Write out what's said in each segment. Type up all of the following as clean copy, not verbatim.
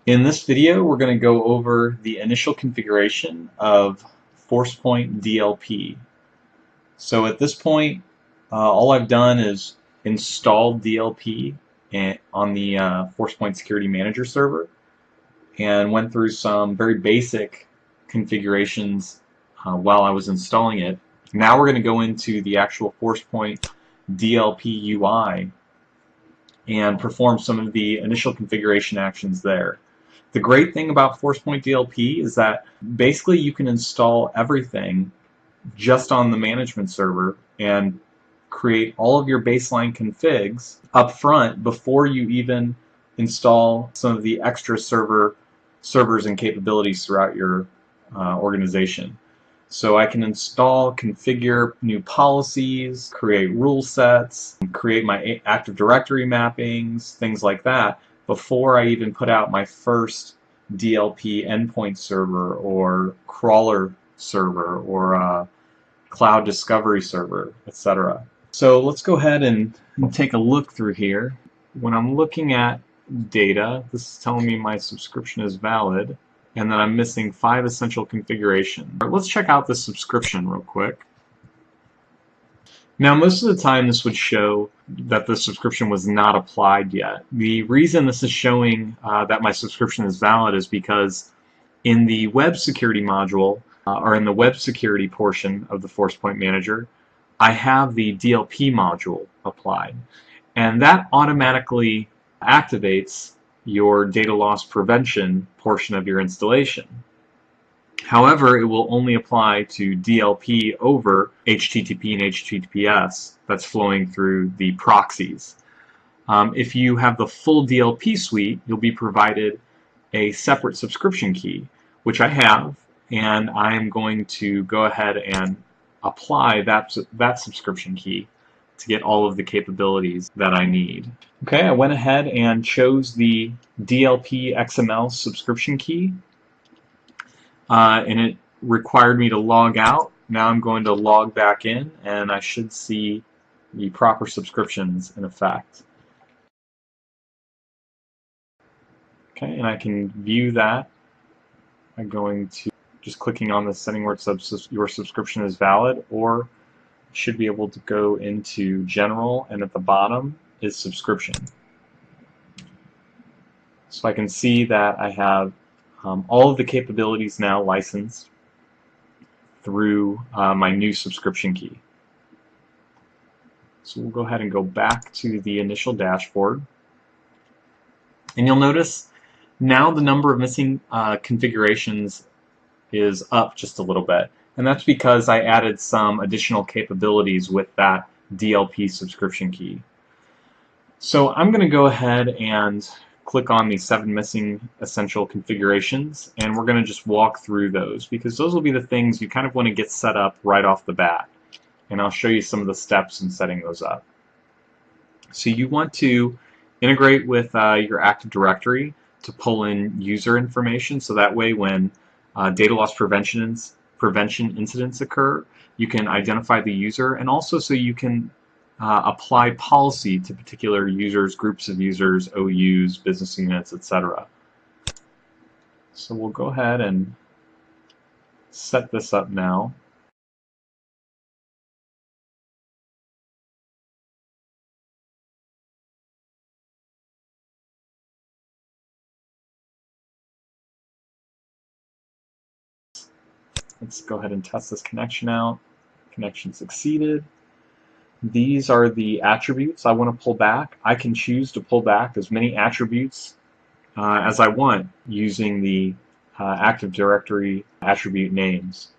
In this video, we're going to go over the initial configuration of Forcepoint DLP. So at this point, all I've done is installed DLP on the Forcepoint Security Manager server and went through some very basic configurations while I was installing it. Now we're going to go into the actual Forcepoint DLP UI and perform some of the initial configuration actions there. The great thing about Forcepoint DLP is that basically you can install everything just on the management server and create all of your baseline configs up front before you even install some of the extra servers and capabilities throughout your organization. So I can install, configure new policies, create rule sets, create my Active Directory mappings, things like that, before I even put out my first DLP endpoint server or crawler server or cloud discovery server, etc. So let's go ahead and take a look through here. When I'm looking at data, this is telling me my subscription is valid, and then I'm missing 5 essential configurations. Let's check out the subscription real quick. Now, most of the time this would show that the subscription was not applied yet. The reason this is showing that my subscription is valid is because in the web security module, or in the web security portion of the Forcepoint Manager, I have the DLP module applied. And that automatically activates your data loss prevention portion of your installation. However, it will only apply to DLP over HTTP and HTTPS that's flowing through the proxies. If you have the full DLP suite, you'll be provided a separate subscription key, which I have, and I am going to go ahead and apply that subscription key to get all of the capabilities that I need. Okay, I went ahead and chose the DLP XML subscription key. And it required me to log out. Now I'm going to log back in, and I should see the proper subscriptions in effect. Okay, and I can view that by going to just clicking on the setting where it says your subscription is valid, or should be able to go into General, and at the bottom is Subscription. So I can see that I have all of the capabilities now licensed through my new subscription key. So we'll go ahead and go back to the initial dashboard. And you'll notice now the number of missing configurations is up just a little bit. And that's because I added some additional capabilities with that DLP subscription key. So I'm going to go ahead and click on the 7 missing essential configurations, and we're going to just walk through those because those will be the things you kind of want to get set up right off the bat. And I'll show you some of the steps in setting those up. So you want to integrate with your Active Directory to pull in user information, so that way when data loss prevention incidents occur, you can identify the user, and also so you can apply policy to particular users, groups of users, OUs, business units, etc. So we'll go ahead and set this up now. Let's go ahead and test this connection out. Connection succeeded. These are the attributes I want to pull back. I can choose to pull back as many attributes as I want using the Active Directory attribute names.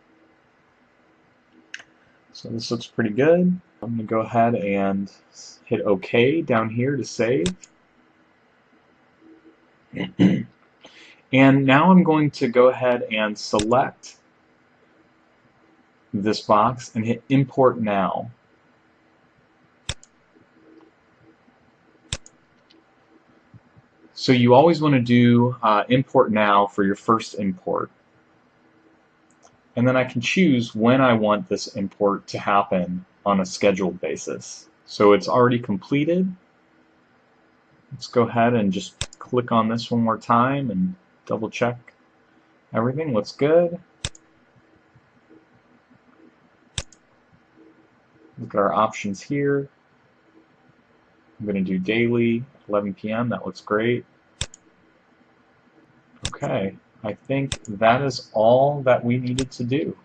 So this looks pretty good. I'm going to go ahead and hit OK down here to save. And now I'm going to go ahead and select this box and hit Import Now. So you always want to do Import Now for your first import. And then I can choose when I want this import to happen on a scheduled basis. So it's already completed. Let's go ahead and just click on this one more time and double check everything looks good. Look at our options here. I'm going to do daily, 11 p.m. That looks great. Okay, I think that is all that we needed to do.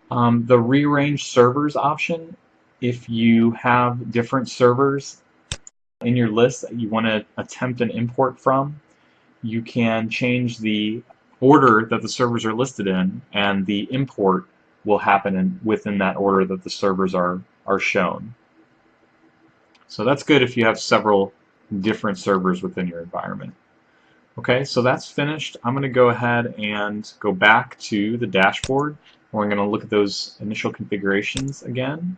The rearrange servers option, if you have different servers in your list that you want to attempt an import from, you can change the order that the servers are listed in, and the import will happen within that order that the servers are shown. So that's good if you have several different servers within your environment. Okay, so that's finished. I'm going to go ahead and go back to the dashboard. We're going to look at those initial configurations again.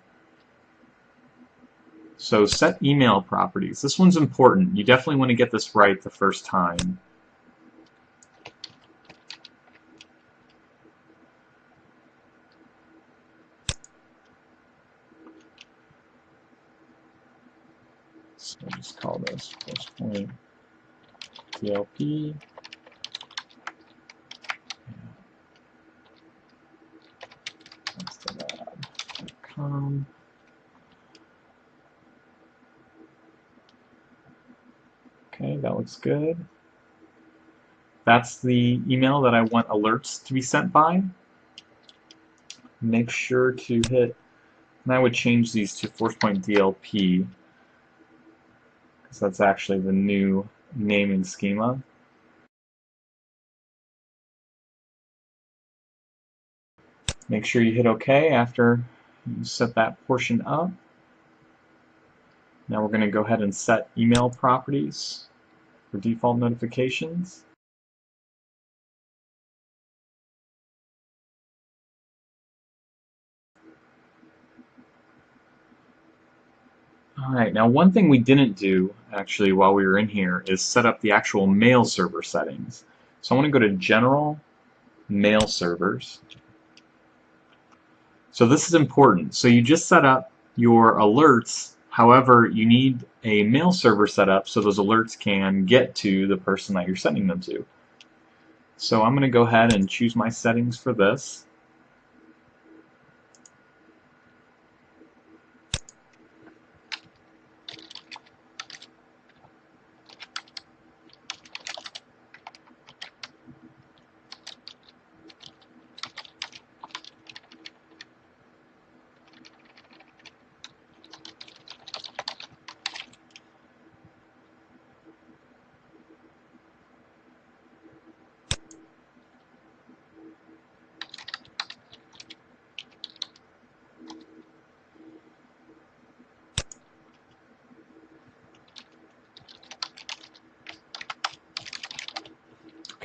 So set email properties. This one's important. You definitely want to get this right the first time. So we'll just call this Forcepoint DLP. Lab.com. Okay, that looks good. That's the email that I want alerts to be sent by. Make sure to hit, and I would change these to Forcepoint DLP, because that's actually the new naming schema. Make sure you hit OK after you set that portion up. Now we're going to go ahead and set email properties for default notifications. Alright, now one thing we didn't do actually while we were in here is set up the actual mail server settings. So I want to go to General, Mail Servers. So this is important. So you just set up your alerts, however you need a mail server set up so those alerts can get to the person that you're sending them to. So I'm going to go ahead and choose my settings for this.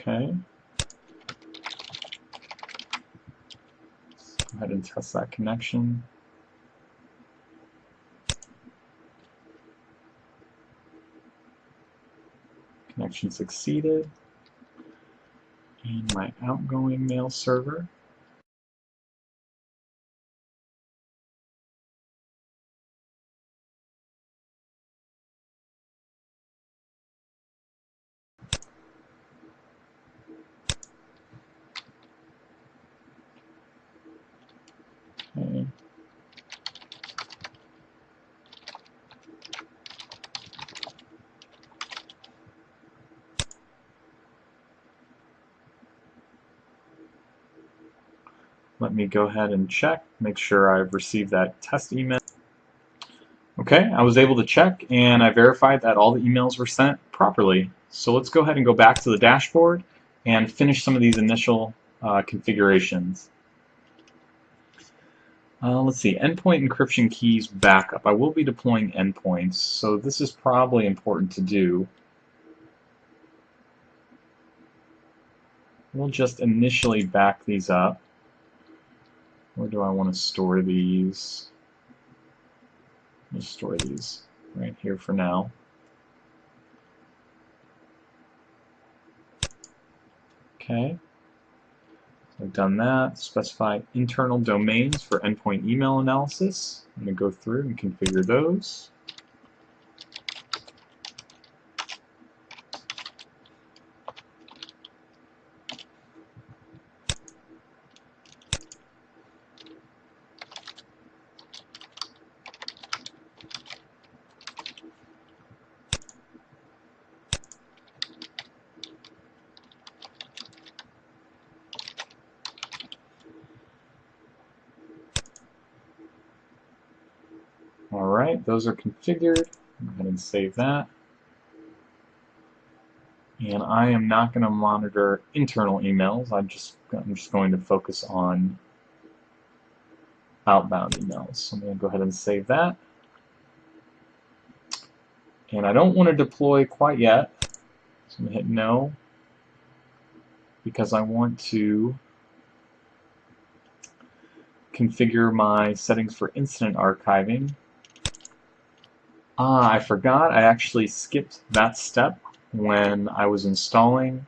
Okay. Let's go ahead and test that connection. Connection succeeded. And my outgoing mail server. Okay. Let me go ahead and check, make sure I've received that test email. Okay, I was able to check and I verified that all the emails were sent properly. So let's go ahead and go back to the dashboard and finish some of these initial configurations. Let's see, endpoint encryption keys backup. I will be deploying endpoints, so this is probably important to do. We'll just initially back these up. Where do I want to store these? Let's store these right here for now. Okay, so I've done that. Specify internal domains for endpoint email analysis. I'm going to go through and configure those. Alright, those are configured. Go ahead and save that. And I am not going to monitor internal emails. I'm just going to focus on outbound emails. So I'm going to go ahead and save that. And I don't want to deploy quite yet. So I'm going to hit no, because I want to configure my settings for incident archiving. I forgot, I actually skipped that step when I was installing.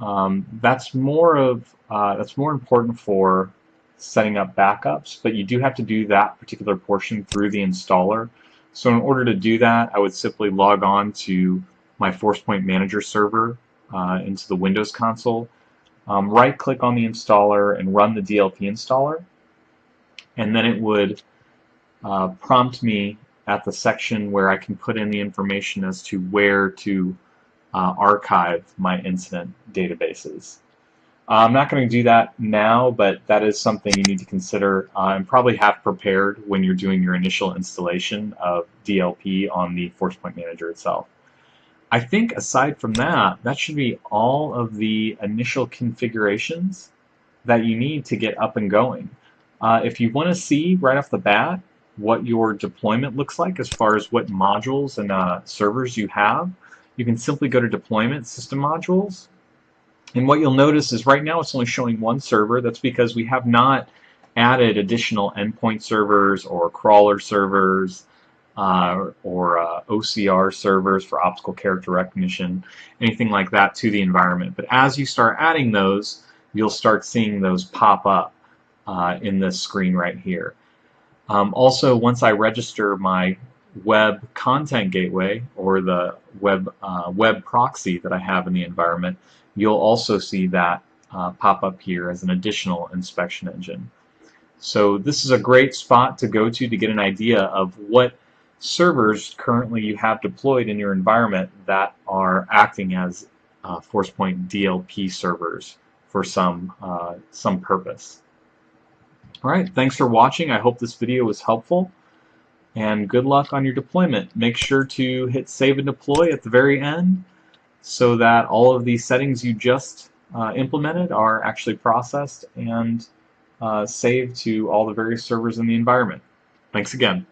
That's more important for setting up backups, but you do have to do that particular portion through the installer. So in order to do that, I would simply log on to my Forcepoint Manager server into the Windows console, right-click on the installer and run the DLP installer, and then it would prompt me at the section where I can put in the information as to where to archive my incident databases. I'm not going to do that now, but that is something you need to consider and probably have prepared when you're doing your initial installation of DLP on the Forcepoint Manager itself. I think aside from that, that should be all of the initial configurations that you need to get up and going. If you want to see right off the bat what your deployment looks like as far as what modules and servers you have, you can simply go to Deployment, System Modules, and what you'll notice is right now it's only showing one server. That's because we have not added additional endpoint servers or crawler servers or OCR servers for optical character recognition, anything like that to the environment. But as you start adding those, you'll start seeing those pop up in this screen right here. Also, once I register my web content gateway or the web proxy that I have in the environment, you'll also see that pop up here as an additional inspection engine. So this is a great spot to go to get an idea of what servers currently you have deployed in your environment that are acting as Forcepoint DLP servers for some purpose. All right, thanks for watching. I hope this video was helpful, and good luck on your deployment. Make sure to hit save and deploy at the very end so that all of these settings you just implemented are actually processed and saved to all the various servers in the environment. Thanks again.